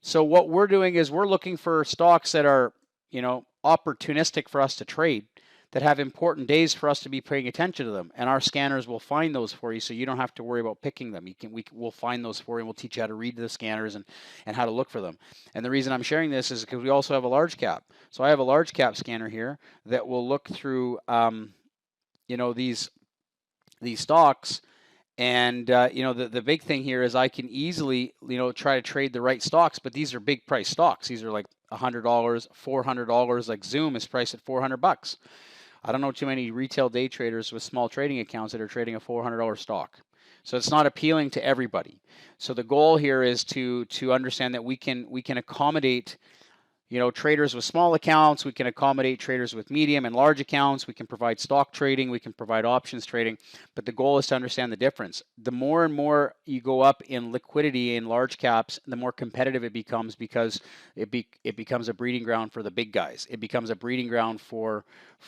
So what we're doing is we're looking for stocks that are, opportunistic for us to trade, that have important days for us to be paying attention to them. And our scanners will find those for you, so you don't have to worry about picking them. We'll find those for you, and we'll teach you how to read the scanners and how to look for them. And the reason I'm sharing this is because we also have a large cap. So I have a large cap scanner here that will look through, these stocks. And, the big thing here is I can easily, try to trade the right stocks, but these are big price stocks. These are like $100, $400, like Zoom is priced at $400. I don't know too many retail day traders with small trading accounts that are trading a $400 stock. So it's not appealing to everybody. So the goal here is to understand that we can accommodate traders with small accounts. We can accommodate traders with medium and large accounts. We can provide stock trading. We can provide options trading. But the goal is to understand the difference. The more and more you go up in liquidity in large caps, the more competitive it becomes, because it becomes a breeding ground for the big guys. It becomes a breeding ground for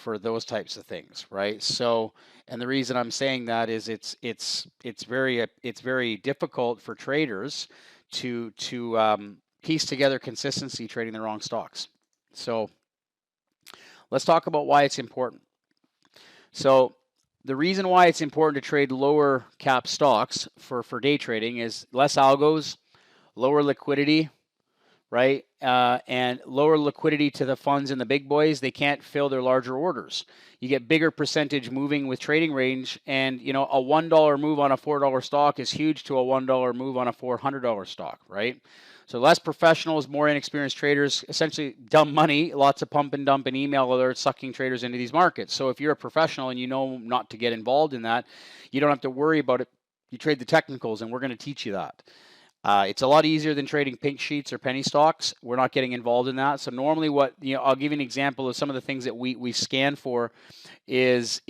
those types of things, right? So, and the reason I'm saying that is it's very difficult for traders to piece together consistency trading the wrong stocks. So let's talk about why it's important. So the reason why it's important to trade lower cap stocks for day trading is less algos, lower liquidity, right? And lower liquidity to the funds and the big boys. They can't fill their larger orders. You get bigger percentage moving with trading range, and a $1 move on a $4 stock is huge to a $1 move on a $400 stock, right? So less professionals, more inexperienced traders, essentially dumb money, lots of pump and dump and email alerts sucking traders into these markets. So if you're a professional and you know not to get involved in that, you don't have to worry about it. You trade the technicals, and we're going to teach you that. It's a lot easier than trading pink sheets or penny stocks. We're not getting involved in that. So normally I'll give you an example of some of the things that we scan for is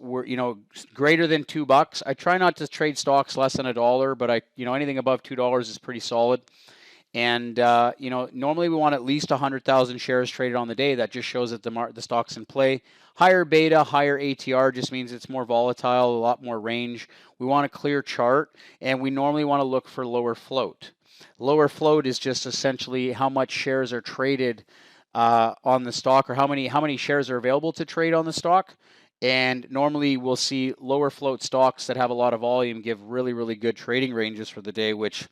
we're, greater than $2. I try not to trade stocks less than $1, but anything above $2 is pretty solid. And, normally we want at least 100,000 shares traded on the day. That just shows that the stock's in play. Higher beta, higher ATR just means it's more volatile, a lot more range. We want a clear chart, and we normally want to look for lower float. Lower float is just essentially how much shares are traded on the stock, or how many shares are available to trade on the stock. And normally we'll see lower float stocks that have a lot of volume give really, really good trading ranges for the day, which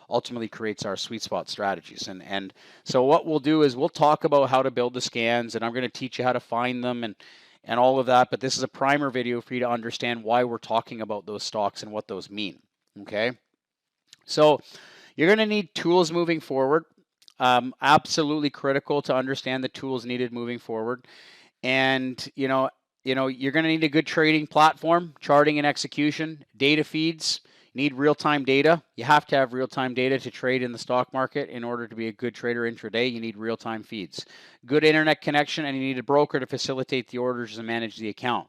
ultimately creates our sweet spot strategies. And so what we'll do is we'll talk about how to build the scans, and I'm going to teach you how to find them and all of that. But this is a primer video for you to understand why we're talking about those stocks and what those mean. Okay. So you're going to need tools moving forward. Absolutely critical to understand the tools needed moving forward. And, you're going to need a good trading platform, charting and execution, data feeds. You need real-time data. You have to have real-time data to trade in the stock market. In order to be a good trader intraday, you need real-time feeds. Good internet connection, and you need a broker to facilitate the orders and manage the account.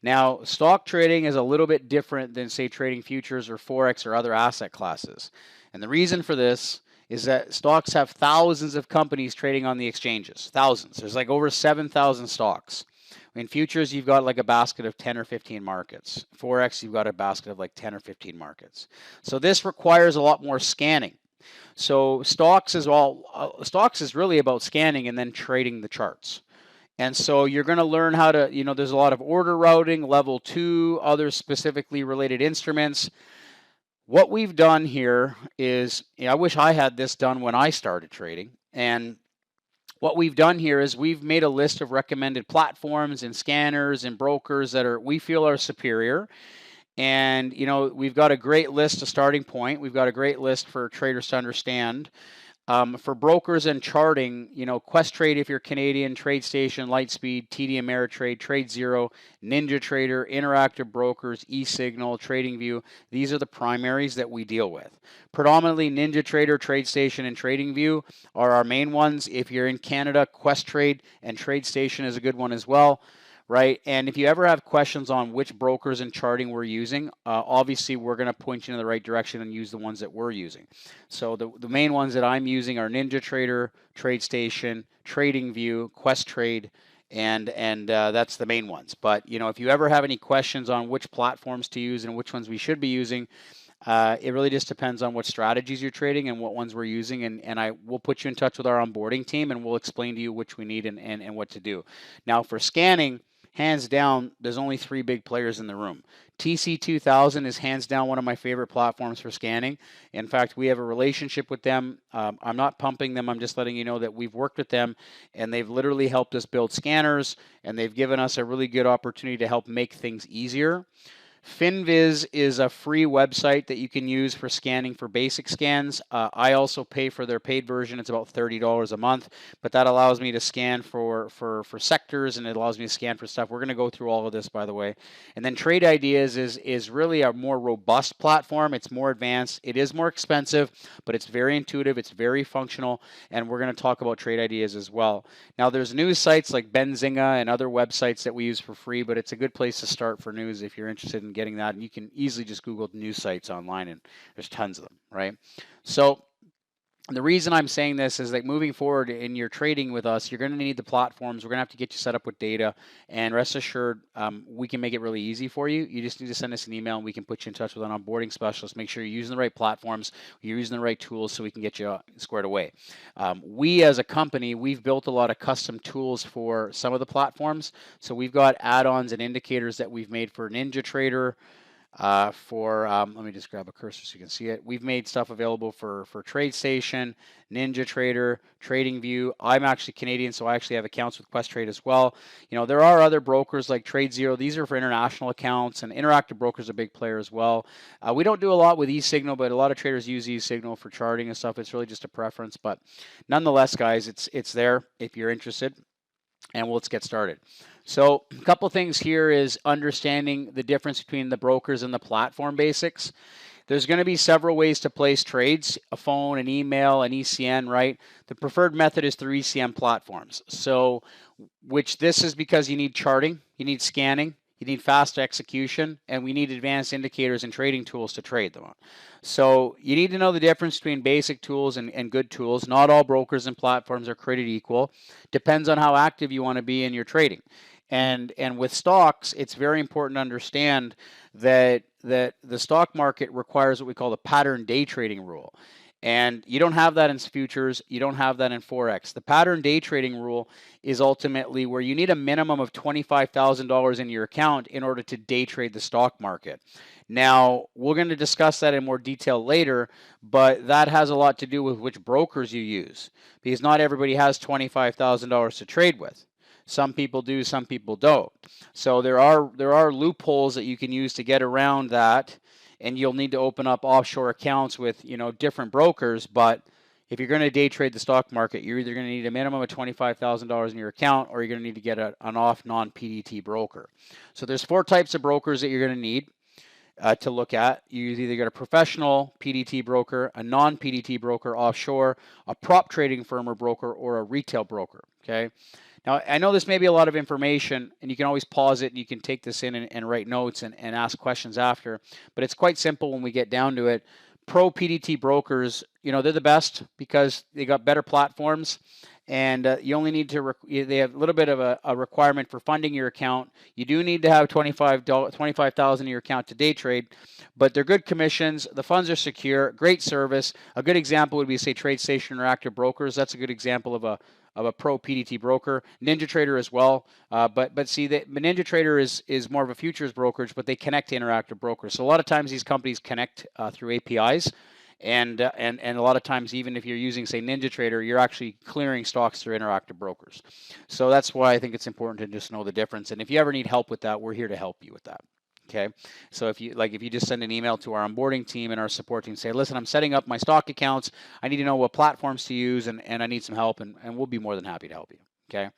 Now, stock trading is a little bit different than, say, trading futures or Forex or other asset classes. And the reason for this is that stocks have thousands of companies trading on the exchanges. Thousands. There's like over 7,000 stocks. In futures, you've got like a basket of 10 or 15 markets. Forex, you've got a basket of like 10 or 15 markets. So this requires a lot more scanning. So stocks is really about scanning and then trading the charts. And so you're going to learn how to, there's a lot of order routing, level 2, other specifically related instruments. What we've done here is, I wish I had this done when I started trading. And what we've done here is we've made a list of recommended platforms and scanners and brokers that we feel are superior. And, we've got a great list, a starting point. We've got a great list for traders to understand. For brokers and charting, Questrade if you're Canadian, TradeStation, Lightspeed, TD Ameritrade, TradeZero, NinjaTrader, Interactive Brokers, eSignal, TradingView. These are the primaries that we deal with. Predominantly NinjaTrader, TradeStation, and TradingView are our main ones. If you're in Canada, Questrade and TradeStation is a good one as well. Right. And if you ever have questions on which brokers and charting we're using, obviously we're going to point you in the right direction and use the ones that we're using. So the main ones that I'm using are NinjaTrader, TradeStation, TradingView, Questrade, and that's the main ones. But, if you ever have any questions on which platforms to use and which ones we should be using, it really just depends on what strategies you're trading and what ones we're using, and we'll put you in touch with our onboarding team, and we'll explain to you which we need and what to do. Now, for scanning, hands down, there's only 3 big players in the room. TC2000 is hands down one of my favorite platforms for scanning. In fact, we have a relationship with them. I'm not pumping them. I'm just letting you know that we've worked with them, and they've literally helped us build scanners, and they've given us a really good opportunity to help make things easier. FinViz is a free website that you can use for scanning for basic scans. I also pay for their paid version. It's about $30 a month, but that allows me to scan for sectors, and it allows me to scan for stuff. We're going to go through all of this, by the way. And then Trade Ideas is really a more robust platform. It's more advanced. It is more expensive, but it's very intuitive. It's very functional, and we're going to talk about Trade Ideas as well. Now, there's news sites like Benzinga and other websites that we use for free, but it's a good place to start for news if you're interested in getting that. And you can easily just Google news sites online, and there's tons of them, right? So the reason I'm saying this is that moving forward in your trading with us, you're going to need the platforms. We're going to have to get you set up with data, and rest assured, we can make it really easy for you. You just need to send us an email, and we can put you in touch with an onboarding specialist. Make sure you're using the right platforms, you're using the right tools, so we can get you squared away. We as a company, we've built a lot of custom tools for some of the platforms. So we've got add-ons and indicators that we've made for NinjaTrader, let me just grab a cursor so you can see it. We've made stuff available for TradeStation, NinjaTrader, TradingView. I'm actually Canadian, so I actually have accounts with Questrade as well. There are other brokers like TradeZero. These are for international accounts, and Interactive Brokers are a big player as well. We don't do a lot with eSignal, but a lot of traders use eSignal for charting and stuff. It's really just a preference, but nonetheless, guys, it's there if you're interested, and let's get started. So a couple things here is understanding the difference between the brokers and the platform basics. There's going to be several ways to place trades: a phone, an email, an ECN, right? The preferred method is through ECN platforms. So, this is because you need charting, you need scanning, you need fast execution, and we need advanced indicators and trading tools to trade them on. So you need to know the difference between basic tools and good tools. Not all brokers and platforms are created equal. Depends on how active you want to be in your trading. And with stocks, it's very important to understand that the stock market requires what we call the pattern day trading rule. And you don't have that in futures. You don't have that in Forex. The pattern day trading rule is ultimately where you need a minimum of $25,000 in your account in order to day trade the stock market. Now, we're going to discuss that in more detail later, but that has a lot to do with which brokers you use, because not everybody has $25,000 to trade with. Some people do, some people don't. So there are loopholes that you can use to get around that, and you'll need to open up offshore accounts with different brokers. But if you're going to day trade the stock market, you're either going to need a minimum of $25,000 in your account, or you're going to need to get an off non-PDT broker. So there's 4 types of brokers that you're going to need. to look at. You either get a professional PDT broker, a non-PDT broker offshore, a prop trading firm or broker, or a retail broker. Okay. Now, I know this may be a lot of information, and you can always pause it and you can take this in and write notes and ask questions after, but it's quite simple when we get down to it. Pro PDT brokers, they're the best because they got better platforms, and you only need to, they have a little bit of a requirement for funding your account. You do need to have $25,000 in your account to day trade, but they're good commissions. The funds are secure, great service. A good example would be, say, TradeStation Interactive Brokers. That's a good example of a pro PDT broker. NinjaTrader as well, but see, NinjaTrader is more of a futures brokerage, but they connect to Interactive Brokers. So a lot of times these companies connect through APIs, and a lot of times, even if you're using, say, NinjaTrader, you're actually clearing stocks through Interactive Brokers. So that's why I think it's important to just know the difference. And if you ever need help with that, we're here to help you with that. Okay, so if you just send an email to our onboarding team and our support team, say, listen, I'm setting up my stock accounts. I need to know what platforms to use, and I need some help, and we'll be more than happy to help you. Okay,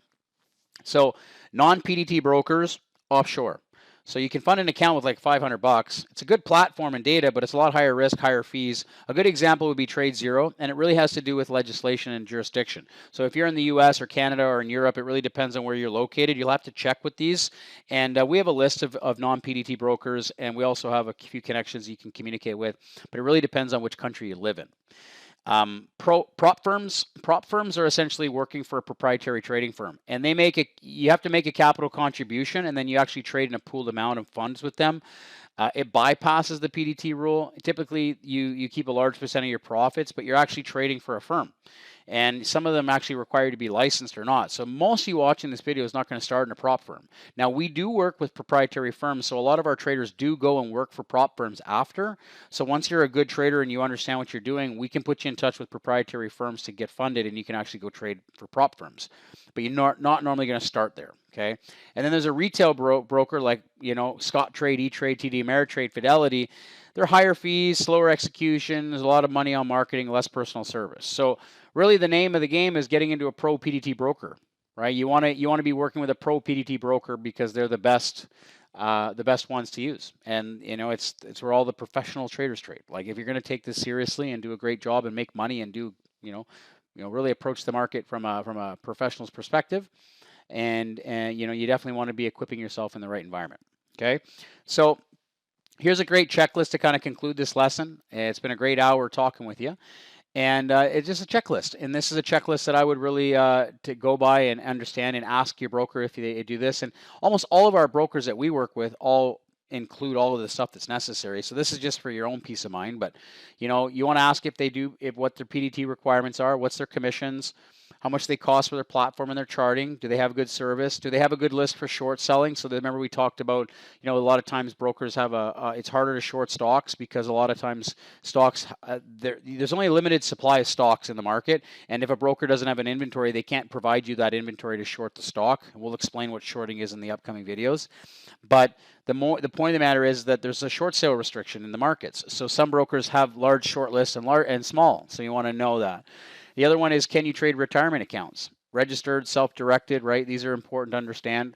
so non-PDT brokers offshore. So you can fund an account with like $500. It's a good platform and data, but it's a lot higher risk, higher fees. A good example would be TradeZero, and it really has to do with legislation and jurisdiction. So if you're in the US or Canada or in Europe, it really depends on where you're located. You'll have to check with these. And we have a list of non-PDT brokers, and we also have a few connections you can communicate with, but it really depends on which country you live in. Prop firms are essentially working for a proprietary trading firm, and you have to make a capital contribution, and then you actually trade in a pooled amount of funds with them. It bypasses the PDT rule. Typically, you keep a large percent of your profits, but you're actually trading for a firm. And some of them actually require you to be licensed or not. So most of you watching this video is not going to start in a prop firm. Now, we do work with proprietary firms, so a lot of our traders do go and work for prop firms after. So once you're a good trader and you understand what you're doing, we can put you in touch with proprietary firms to get funded, and you can actually go trade for prop firms. But you're not normally going to start there. Okay, and then there's a retail broker like Scott Trade, E-Trade, TD Ameritrade, Fidelity. They're higher fees, slower execution. There's a lot of money on marketing, less personal service. So really, the name of the game is getting into a pro PDT broker, right? You want to be working with a pro PDT broker because they're the best ones to use. And it's where all the professional traders trade. Like if you're going to take this seriously and do a great job and make money and do really approach the market from a professional's perspective. And you definitely want to be equipping yourself in the right environment. Okay, so here's a great checklist to kind of conclude this lesson. It's been a great hour talking with you, and it's just a checklist. And this is a checklist that I would really to go by and understand and ask your broker if they do this. And almost all of our brokers that we work with all include all of the stuff that's necessary. So this is just for your own peace of mind. But you want to ask what their PDT requirements are, what's their commissions, how much they cost for their platform and their charting. Do they have good service? Do they have a good list for short selling? So remember we talked about, a lot of times brokers have it's harder to short stocks because a lot of times stocks, there's only a limited supply of stocks in the market. And if a broker doesn't have an inventory, they can't provide you that inventory to short the stock. We'll explain what shorting is in the upcoming videos. But the point of the matter is that there's a short sale restriction in the markets. So some brokers have large short lists and small. So you want to know that. The other one is, can you trade retirement accounts? Registered, self-directed, right? These are important to understand.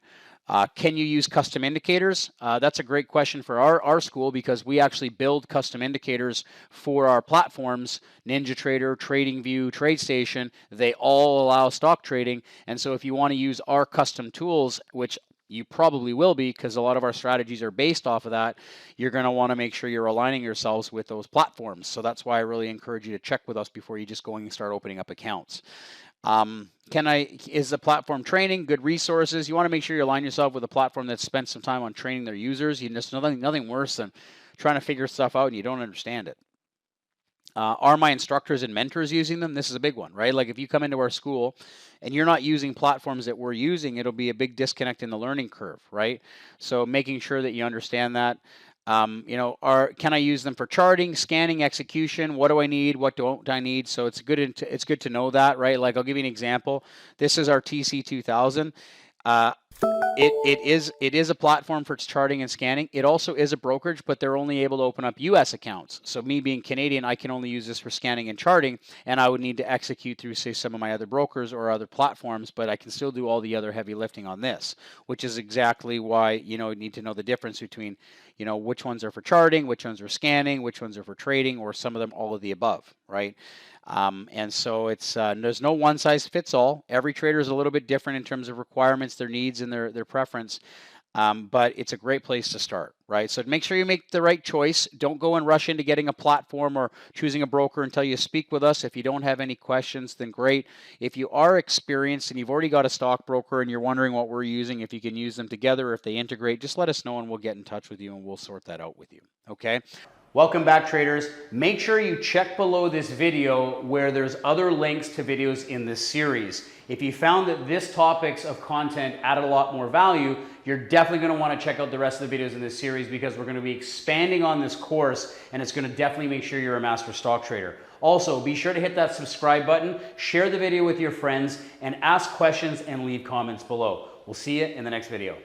Can you use custom indicators? That's a great question for our school because we actually build custom indicators for our platforms, NinjaTrader, TradingView, TradeStation. They all allow stock trading. And so if you want to use our custom tools, which you probably will be because a lot of our strategies are based off of that, you're going to want to make sure you're aligning yourselves with those platforms. So that's why I really encourage you to check with us before you just going and start opening up accounts. Is the platform training, good resources? You want to make sure you align yourself with a platform that's spent some time on training their users. There's nothing worse than trying to figure stuff out and you don't understand it. Are my instructors and mentors using them? This is a big one, right? Like if you come into our school and you're not using platforms that we're using, it'll be a big disconnect in the learning curve, right? So making sure that you understand that. Can I use them for charting, scanning, execution? What do I need? What don't I need? So it's good to know that, right? Like I'll give you an example. This is our TC2000. It is a platform for charting and scanning. It also is a brokerage, but they're only able to open up US accounts. So me being Canadian, I can only use this for scanning and charting, and I would need to execute through, say, some of my other brokers or other platforms, but I can still do all the other heavy lifting on this, which is exactly why, you need to know the difference between, you know, which ones are for charting, which ones are scanning, which ones are for trading, or some of them all of the above, right? And so it's there's no one size fits all. Every trader is a little bit different in terms of requirements, their needs, and their preference. But it's a great place to start, right? So make sure you make the right choice. Don't go and rush into getting a platform or choosing a broker until you speak with us. If you don't have any questions, then great. If you are experienced and you've already got a stockbroker and you're wondering what we're using, if you can use them together, if they integrate, just let us know and we'll get in touch with you and we'll sort that out with you, okay? Welcome back, traders. Make sure you check below this video where there's other links to videos in this series. If you found that this topics of content added a lot more value, you're definitely going to want to check out the rest of the videos in this series because we're going to be expanding on this course and it's going to definitely make sure you're a master stock trader. Also, be sure to hit that subscribe button, share the video with your friends, and ask questions and leave comments below. We'll see you in the next video.